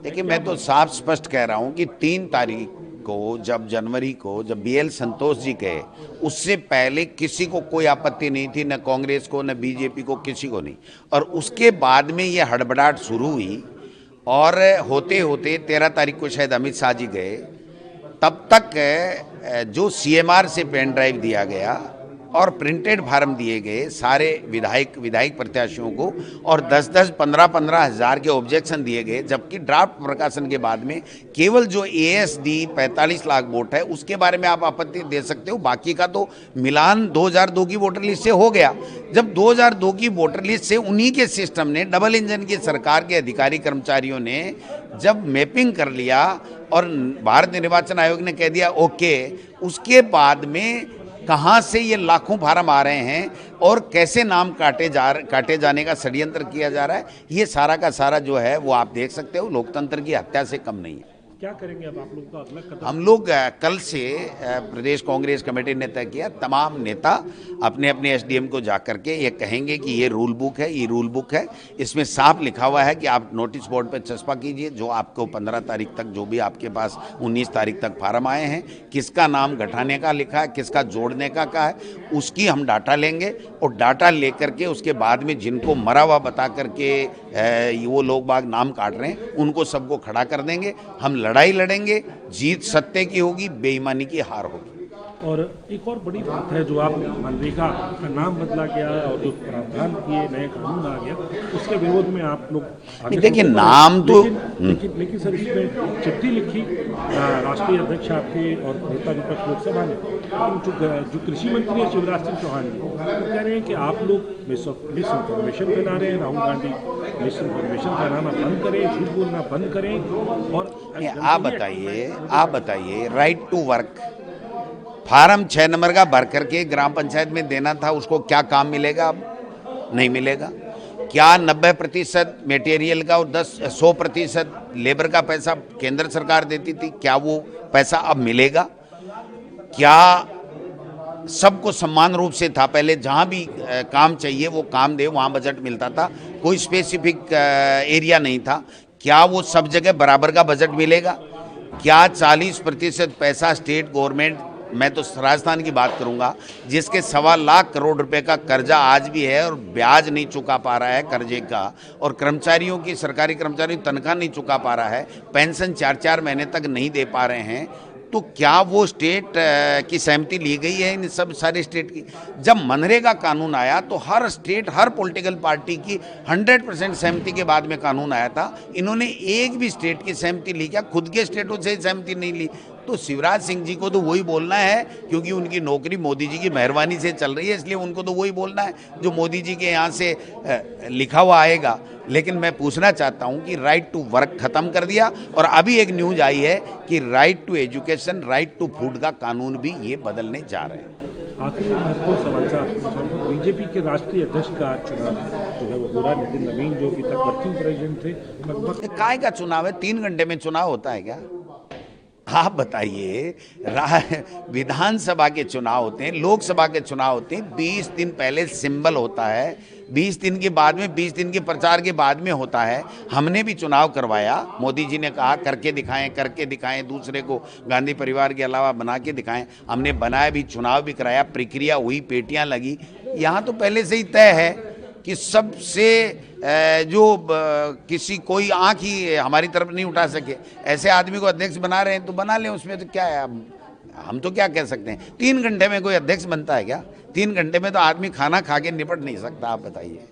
देखिए, मैं तो साफ स्पष्ट कह रहा हूं कि 3 तारीख को जब BL संतोष जी गए, उससे पहले किसी को कोई आपत्ति नहीं थी, न कांग्रेस को, न बीजेपी को, किसी को नहीं। और उसके बाद में ये हड़बड़ाहट शुरू हुई और होते होते 13 तारीख को शायद अमित शाह जी गए। तब तक जो CMR से पेन ड्राइव दिया गया और प्रिंटेड फार्म दिए गए सारे विधायक प्रत्याशियों को, और 10-10, 15-15 हज़ार के ऑब्जेक्शन दिए गए, जबकि ड्राफ्ट प्रकाशन के बाद में केवल जो ASD 45 लाख वोट है उसके बारे में आप आपत्ति दे सकते हो, बाकी का तो मिलान 2002 की वोटर लिस्ट से हो गया। जब 2002 की वोटर लिस्ट से उन्हीं के सिस्टम ने, डबल इंजन की सरकार के अधिकारी कर्मचारियों ने जब मैपिंग कर लिया और भारत निर्वाचन आयोग ने कह दिया ओके, उसके बाद में कहाँ से ये लाखों फार्म आ रहे हैं और कैसे नाम काटे जाने का षड्यंत्र किया जा रहा है, ये सारा का सारा जो है वो आप देख सकते हो, लोकतंत्र की हत्या से कम नहीं है। क्या करेंगे अब आप लोग का अगला कदम? हम लोग कल से प्रदेश कांग्रेस कमेटी ने तय किया, तमाम नेता अपने अपने SDM को जा करके ये कहेंगे कि ये रूल बुक है, ये रूल बुक है, इसमें साफ लिखा हुआ है कि आप नोटिस बोर्ड पर चस्पा कीजिए जो आपको 15 तारीख तक, जो भी आपके पास 19 तारीख तक फार्म आए हैं, किसका नाम घटाने का लिखा है, किसका जोड़ने का है, उसकी हम डाटा लेंगे और डाटा लेकर के उसके बाद में जिनको मरा हुआ बता करके वो लोग बाग नाम काट रहे हैं उनको सबको खड़ा कर देंगे। हम लड़ाई लड़ेंगे, जीत सत्य की होगी, बेईमानी की हार होगी। और एक और बड़ी बात है, जो आप मनरेगा का नाम बदला गया और जो प्रावधान किए नए कानून आ गया, उसके विरोध में आप लोग देखिए नाम तो लेकिन सर इसमें चिट्ठी लिखी राष्ट्रीय अध्यक्ष आपके और नेता विपक्ष लोकसभा ने, जो कृषि मंत्री है शिवराज सिंह चौहान जी, वो कह रहे हैं कि आप लोग मिस इन्फॉर्मेशन फैला रहे हैं, राहुल गांधी मिस इन्फॉर्मेशन फैलाना बंद करें, झूठ बोलना बंद करें। और आप बताइए right to work form 6 number का भर करके ग्राम पंचायत में देना था, उसको क्या काम मिलेगा? अब नहीं मिलेगा। क्या 90% मटेरियल का और 100% लेबर का पैसा केंद्र सरकार देती थी, क्या वो पैसा अब मिलेगा? क्या सबको समान रूप से था? पहले जहाँ भी काम चाहिए वो काम दे, वहाँ बजट मिलता था, कोई स्पेसिफिक एरिया नहीं था। क्या वो सब जगह बराबर का बजट मिलेगा? क्या 40% पैसा स्टेट गवर्नमेंट, मैं तो राजस्थान की बात करूंगा, जिसके 1.25 लाख करोड़ रुपए का कर्जा आज भी है और ब्याज नहीं चुका पा रहा है कर्जे का, और कर्मचारियों की, सरकारी कर्मचारियों की तनख्वाह नहीं चुका पा रहा है, पेंशन 4-4 महीने तक नहीं दे पा रहे हैं, तो क्या वो स्टेट की सहमति ली गई है इन सब सारे स्टेट की? जब मनरेगा कानून आया तो हर स्टेट, हर पॉलिटिकल पार्टी की 100% सहमति के बाद में कानून आया था। इन्होंने एक भी स्टेट की सहमति ली क्या? खुद के स्टेटों से सहमति नहीं ली। तो शिवराज सिंह जी को तो वही बोलना है, क्योंकि उनकी नौकरी मोदी जी की मेहरबानी से चल रही है, इसलिए उनको तो वही बोलना है जो मोदी जी के यहाँ से लिखा हुआ आएगा। लेकिन मैं पूछना चाहता हूं कि राइट टू वर्क खत्म कर दिया, और अभी एक न्यूज आई है कि right to education, right to food का कानून भी ये बदलने जा रहे हैं। आखिरी महत्वपूर्ण सवाल साहब, बीजेपी के राष्ट्रीय अध्यक्ष का चुनाव जो है वो हो रहा है, नितिन नवीन जो अभी तक वर्किंग प्रेसिडेंट थे, लगभग काय का चुनाव है? 3 घंटे में चुनाव होता है क्या? आप बताइए, विधानसभा के चुनाव होते हैं, लोकसभा के चुनाव होते हैं, 20 दिन पहले सिंबल होता है, 20 दिन के बाद में, 20 दिन के प्रचार के बाद में होता है। हमने भी चुनाव करवाया, मोदी जी ने कहा करके दिखाएं, दूसरे को गांधी परिवार के अलावा बना के दिखाएं। हमने बनाया भी, चुनाव भी कराया, प्रक्रिया हुई, पेटियां लगी। यहाँ तो पहले से ही तय है कि सबसे जो किसी कोई आंख ही हमारी तरफ नहीं उठा सके, ऐसे आदमी को अध्यक्ष बना रहे हैं तो बना लें, उसमें तो क्या है? हम तो क्या कह सकते हैं? 3 घंटे में कोई अध्यक्ष बनता है क्या? 3 घंटे में तो आदमी खाना खा के निपट नहीं सकता। आप बताइए।